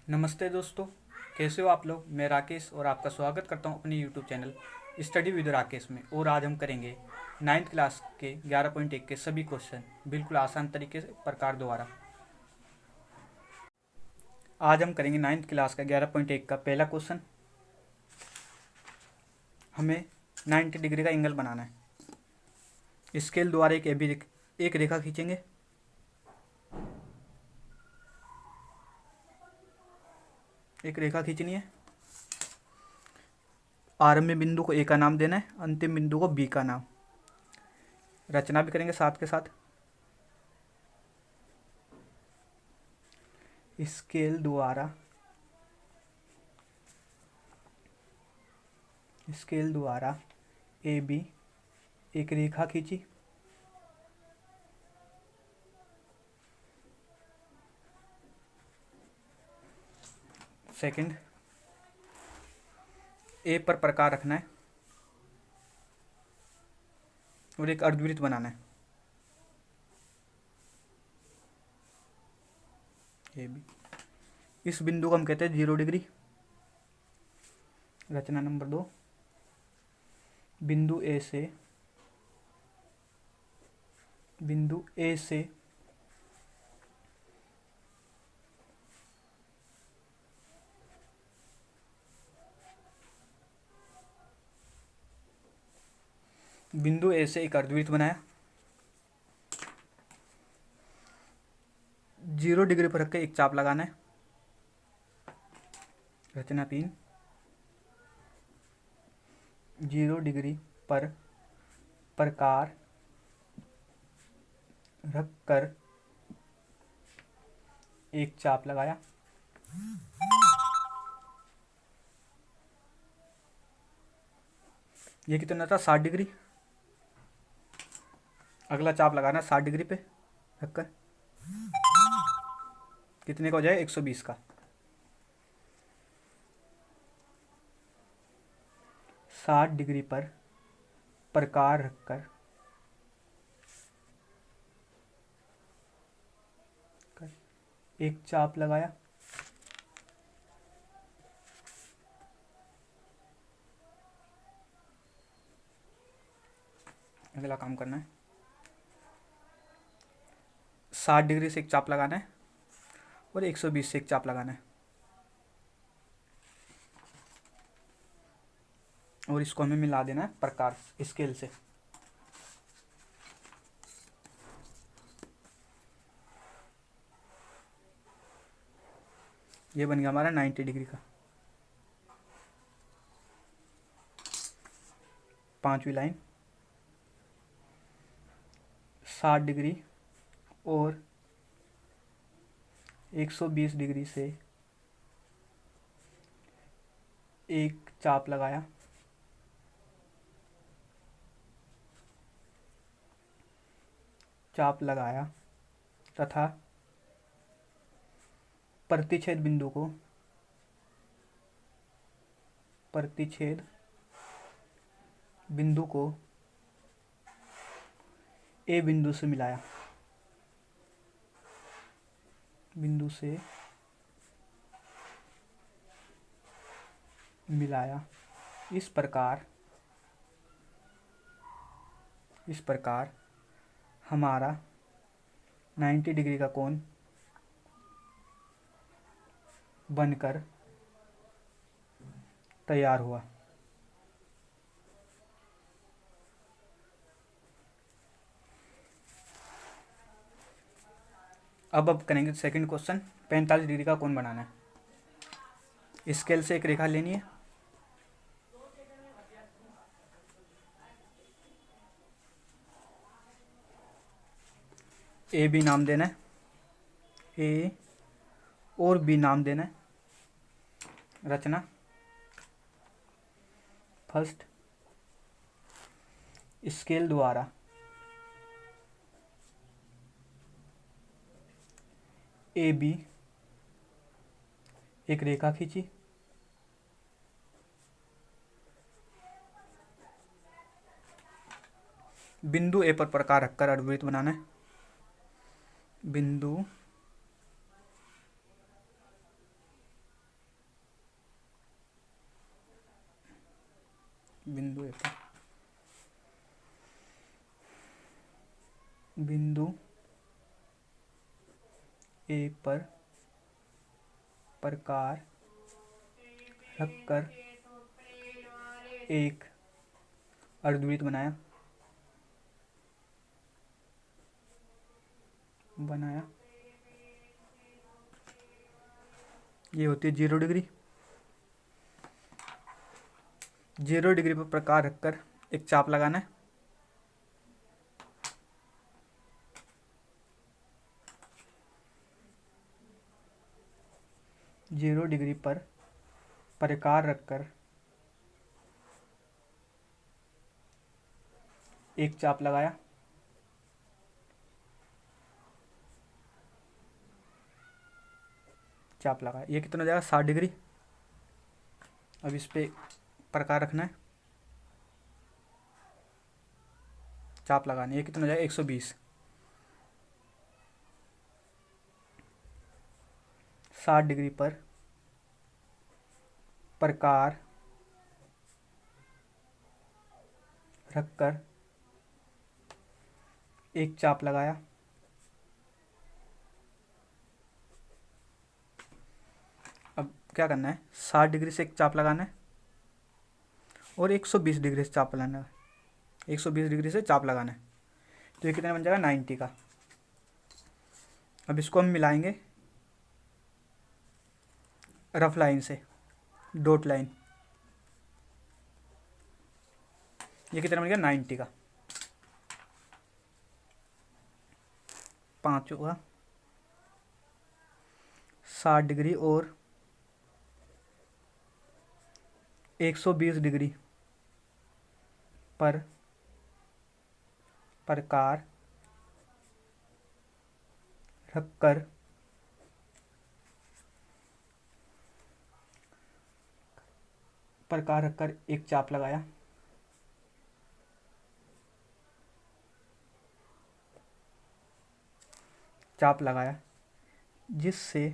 नमस्ते दोस्तों, कैसे हो आप लोग। मैं राकेश और आपका स्वागत करता हूं अपने YouTube channel study with Rakesh में। और आज हम करेंगे नाइन्थ क्लास के 11.1 के सभी क्वेश्चन बिल्कुल आसान तरीके से प्रकार द्वारा। आज हम करेंगे नाइन्थ क्लास का 11.1 का पहला क्वेश्चन। हमें 90 डिग्री का एंगल बनाना है। स्केल द्वारा एक रेखा खींचेंगे। एक रेखा खींचनी है। आरंभ बिंदु को ए का नाम देना है, अंतिम बिंदु को बी का नाम। रचना भी करेंगे साथ के साथ। स्केल द्वारा ए बी एक रेखा खींची। सेकंड, ए पर प्रकार रखना है और एक अर्धवृत्त बनाना है। ए बी, इस बिंदु को हम कहते हैं 0 डिग्री। रचना नंबर 2, बिंदु ए से एक अर्धवृत्त बनाया। 0 डिग्री पर रख के एक चाप लगाना है। रचना 3, 0 डिग्री पर प्रकार रख कर एक चाप लगाया। ये कितना था? 60 डिग्री। अगला चाप लगाना 60 डिग्री पे रखकर, कितने का हो जाए? 120 का। 60 डिग्री पर प्रकार रखकर एक चाप लगाया। अगला काम करना है, 60 डिग्री से एक चाप लगाना है और 120 से एक चाप लगाना है। और इसको हमें मिला देना है प्रकार स्केल से। ये बन गया हमारा 90 डिग्री का। पांचवी लाइन, 60 डिग्री और 120 डिग्री से एक चाप लगाया। तथा प्रतिच्छेद बिंदु को ए बिंदु से मिलाया। इस प्रकार हमारा 90 डिग्री का कोण बनकर तैयार हुआ। अब करेंगे सेकंड क्वेश्चन। 45 डिग्री का कोण बनाना है। स्केल से एक रेखा लेनी है। ए बी नाम देना है, ए और बी नाम देना है। रचना, फर्स्ट, स्केल द्वारा ए बी एक रेखा खींची। बिंदु ए पर प्रकार रखकर अर्धवृत्त बनाना है। बिंदु बिंदु ए पर, बिंदु ए पर प्रकार रखकर एक अर्धवृत्त बनाया। ये होती है 0 डिग्री। 0 डिग्री पर प्रकार रखकर एक चाप लगाना है। जीरो डिग्री पर प्रकार रखकर एक चाप लगाया। चाप लगाया, ये कितना हो जाएगा 60 डिग्री। अब इस पे प्रकार रखना है, चाप लगाना है, ये कितना हो जाएगा 120। 60 डिग्री पर प्रकार रखकर एक चाप लगाया। अब क्या करना है, 60 डिग्री से एक चाप लगाना है और 120 डिग्री से चाप लगाना है। 120 डिग्री से चाप लगाना है, तो ये कितना बन जाएगा 90 का। अब इसको हम मिलाएंगे रफ लाइन से, डॉट लाइन। ये कितना बन गया 90 का। 5 हुआ, 60 डिग्री और 120 डिग्री पर प्रकार रखकर एक चाप लगाया। चाप लगाया जिससे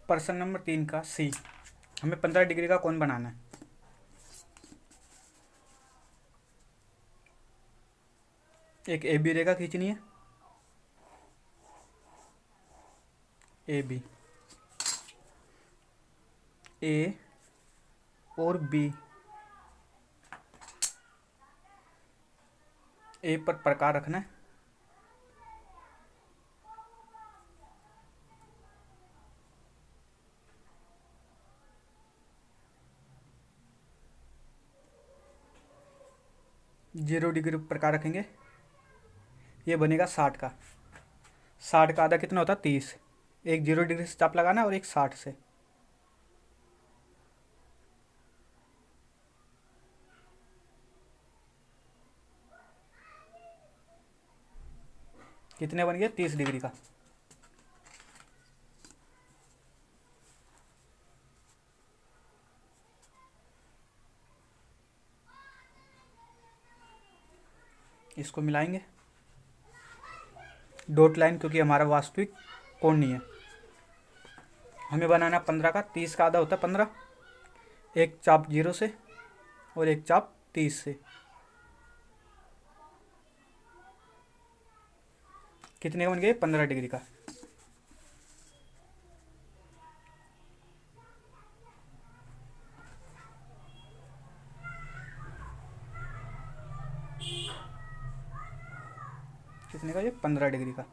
प्रश्न नंबर 3 का सी। हमें 15 डिग्री का कोण बनाना है। एक ए बी रेखा खींचनी है, ए बी, ए और बी, ए पर प्रकार रखना है, जीरो डिग्री पर प्रकार रखेंगे। ये बनेगा 60 का। 60 का आधा कितना होता है 30। एक 0 डिग्री से चाप लगाना और एक 60 से। कितने बन गए 30 डिग्री का। इसको मिलाएंगे डॉट लाइन, क्योंकि हमारा वास्तविक कोण नहीं है। हमें बनाना 15 का। 30 का आधा होता है 15। एक चाप 0 से और एक चाप 30 से। कितने बन गए 15 डिग्री का। कितने का ये 15 डिग्री का।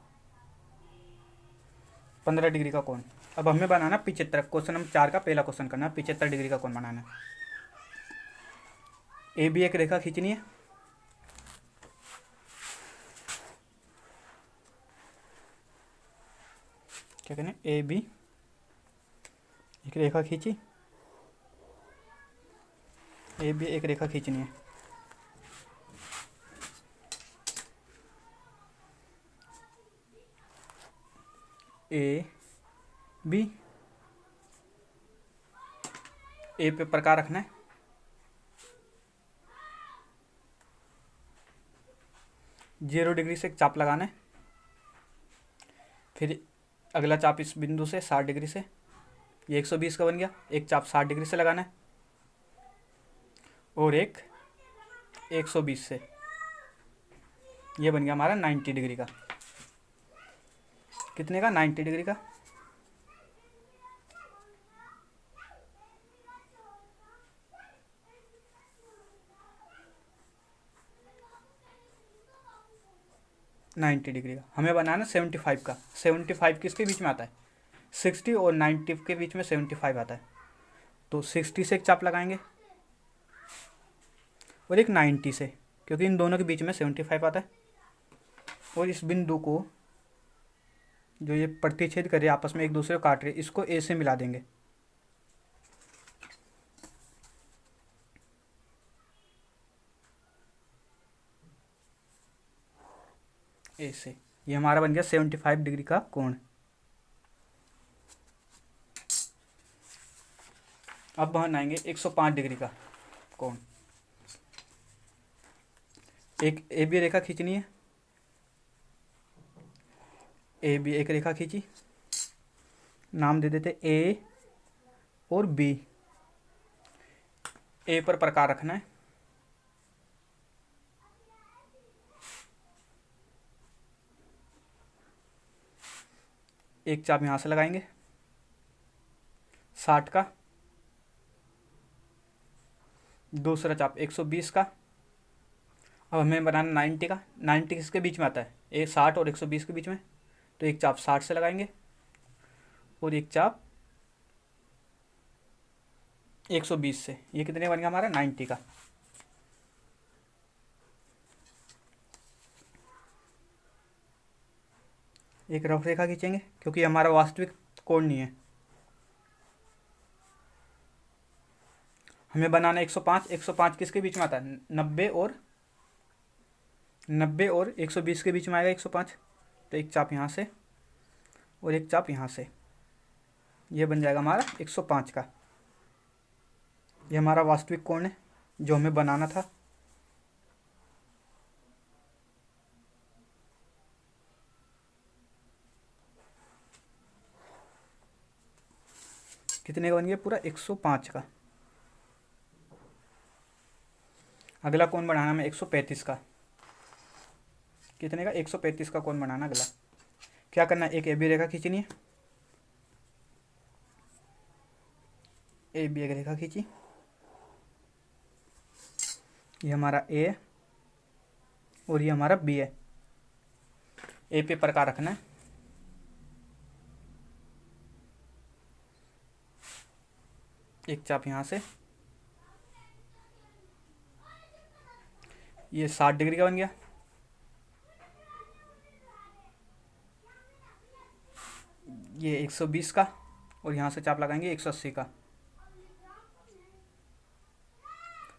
15 डिग्री का कोण। अब हमें बनाना 75। क्वेश्चन नंबर 4 का पहला क्वेश्चन करना है। 75 डिग्री का कोण बनाना है। ए बी एक रेखा खींचनी है, क्या कहना है, ए बी एक रेखा खींची, ए बी एक रेखा खींचनी है। ए बी, ए पे प्रकार रखना है, जीरो डिग्री से एक चाप लगाना है। फिर अगला चाप इस बिंदु से 60 डिग्री से, ये 120 का बन गया। एक चाप 60 डिग्री से लगाना है और एक 120 से। ये बन गया हमारा 90 डिग्री का। कितने का 90 डिग्री का। नाइन्टी डिग्री का। हमें बनाना 75 का। 75 किसके बीच में आता है 60 और 90 के बीच में 75 आता है। तो 60 से एक चाप लगाएंगे और एक 90 से, क्योंकि इन दोनों के बीच में 75 आता है। और इस बिंदु को जो ये प्रतिच्छेद कर रहे आपस में एक दूसरे को काट रहे, इसको ए से मिला देंगे। ए से। ये हमारा बन गया 75 डिग्री का कोण। अब बनाएंगे 105 डिग्री का कोण। एक ए बी रेखा खींचनी है, ए बी एक रेखा खींची, नाम दे देते ए और बी। ए पर प्रकार रखना है, एक चाप यहां से लगाएंगे 60 का, दूसरा चाप 120 का। अब हमें बनाना 90 का। 90 किसके बीच में आता है, एक 60 और 120 के बीच में। तो एक चाप 60 से लगाएंगे और एक चाप 120 से। ये कितने बन गया हमारा 90 का। एक रफ रेखा खींचेंगे, क्योंकि हमारा वास्तविक कोण नहीं है। हमें बनाना 105। 105 किसके बीच में आता है 90 और 120 के बीच में आएगा 105। तो एक चाप यहाँ से और एक चाप यहाँ से। ये बन जाएगा हमारा 105 का। ये हमारा वास्तविक कोण है जो हमें बनाना था। कितने का बन गया पूरा 105 का। अगला कोण बनाना हमें 135 का। कितने का 135 का कोण बनाना। अगला क्या करना है, एक ए बी रेखा खींचनी है। ए बी एक रेखा खींची, ये हमारा ए और ये हमारा बी है। ए पे प्रकार रखना है, एक चाप यहाँ से, ये 60 डिग्री का बन गया। ये 120 का, और यहाँ से चाप लगाएंगे 180 का।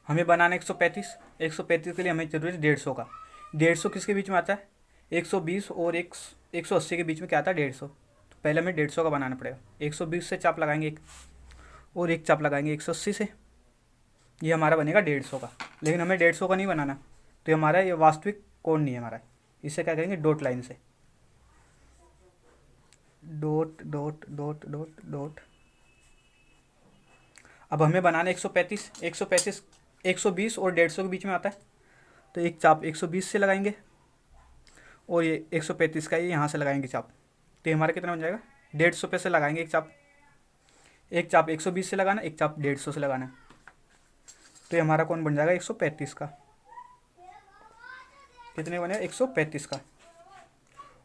हमें बनाना 135। 135 के लिए हमें जरूरत है 150 का। 150 किसके बीच में आता है, 120 और 180 के बीच में क्या आता है 150। तो पहले हमें 150 का बनाना पड़ेगा। 120 से चाप लगाएंगे एक, और एक चाप लगाएंगे 180 से, ये हमारा बनेगा 150 का। लेकिन हमें 150 का नहीं बनाना, तो हमारा ये वास्तविक कोण नहीं है हमारा। इसे क्या करेंगे, डॉट लाइन से, dot dot dot dot dot. अब हमें बनाना 135। 135 120 और 150 के बीच में आता है, तो एक चाप 120 से लगाएंगे, और ये 135 का ये यहाँ से लगाएंगे चाप। तो ये हमारा कितना बन जाएगा, 150 पे से लगाएंगे एक चाप। एक चाप 120 से लगाना, एक चाप 150 से लगाना। तो ये हमारा कोण बन जाएगा 135 का। कितने बनेगा, 135 का।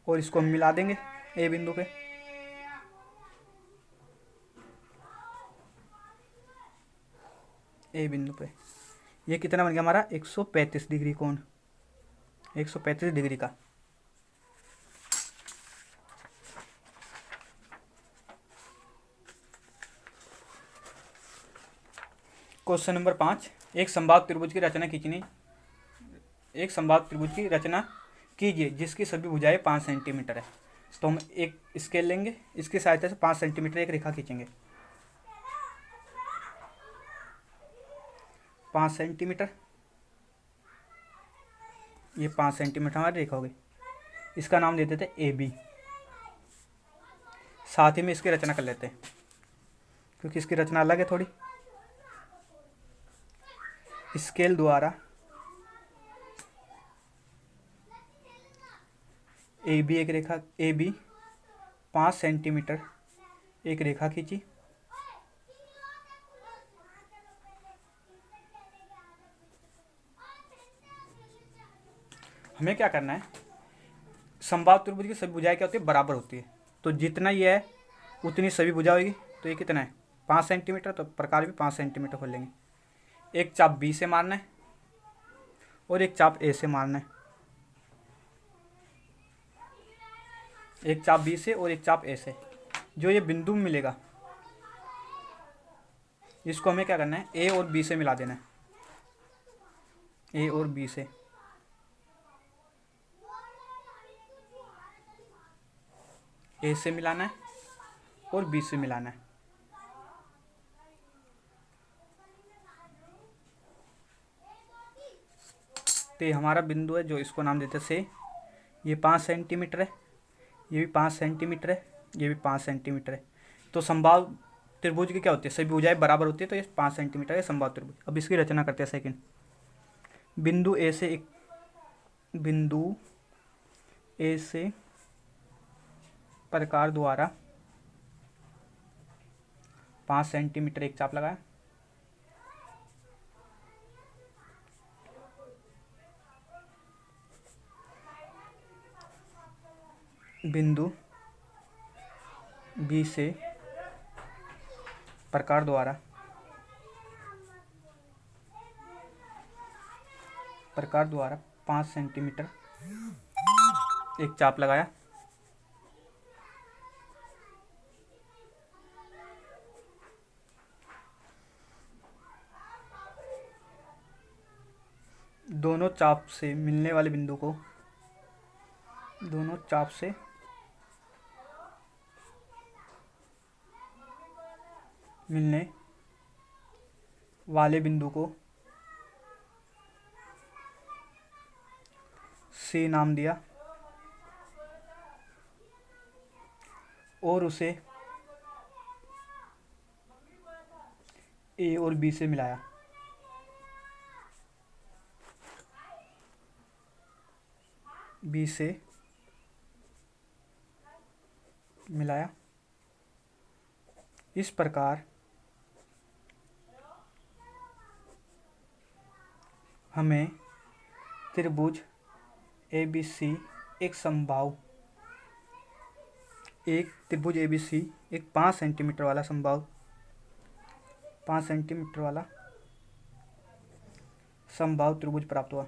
और इसको हम मिला देंगे ए बिंदु पे। ए बिंदु पे ये कितना बन गया हमारा, 135 डिग्री कोण, 135 डिग्री का। क्वेश्चन नंबर 5, एक समबाहु त्रिभुज की रचना खींचनी। एक समबाहु त्रिभुज की रचना कीजिए जिसकी सभी भुजाएं 5 सेंटीमीटर है। तो हम एक स्केल लेंगे, इसकी सहायता से 5 सेंटीमीटर एक रेखा खींचेंगे। 5 सेंटीमीटर, ये 5 सेंटीमीटर हमारी रेखा हो गई। इसका नाम दे देते हैं ए बी। साथ ही में इसकी रचना कर लेते हैं, क्योंकि इसकी रचना अलग है थोड़ी। स्केल द्वारा ए बी एक रेखा, ए बी 5 सेंटीमीटर एक रेखा खींची। हमें क्या करना है, समबाहु त्रिभुज की सभी भुजाएं क्या होती है, बराबर होती है। तो जितना ये है उतनी सभी भुजा होगी। तो ये कितना है, 5 सेंटीमीटर, तो प्रकार भी 5 सेंटीमीटर खोल लेंगे। एक चाप बी से मारना है, और एक चाप ए से मारना है। एक चाप बी से और एक चाप ए से। जो ये बिंदु मिलेगा, इसको हमें क्या करना है, ए और बी से मिला देना है। ए और बी से, ए से मिलाना है और बी से मिलाना है। तो ये हमारा बिंदु है, जो इसको नाम देते हैं से। ये 5 सेंटीमीटर है, ये भी 5 सेंटीमीटर है, ये भी 5 सेंटीमीटर है। तो समबाहु त्रिभुज की क्या होती है, सभी भुजाएं बराबर होती है। तो ये 5 सेंटीमीटर है समबाहु त्रिभुज। अब इसकी रचना करते हैं। सेकंड, बिंदु ए से एक, बिंदु ए से प्रकार द्वारा 5 सेंटीमीटर एक चाप लगाया। बिंदु बी से प्रकार द्वारा 5 सेंटीमीटर एक चाप लगाया। दोनों चाप से मिलने वाले बिंदु को, दोनों चाप से मिलने वाले बिंदु को सी नाम दिया, और उसे ए और बी से मिलाया, बी से मिलाया। इस प्रकार हमें त्रिभुज ABC एक त्रिभुज ABC एक 5 सेंटीमीटर वाला समबाहु त्रिभुज प्राप्त हुआ।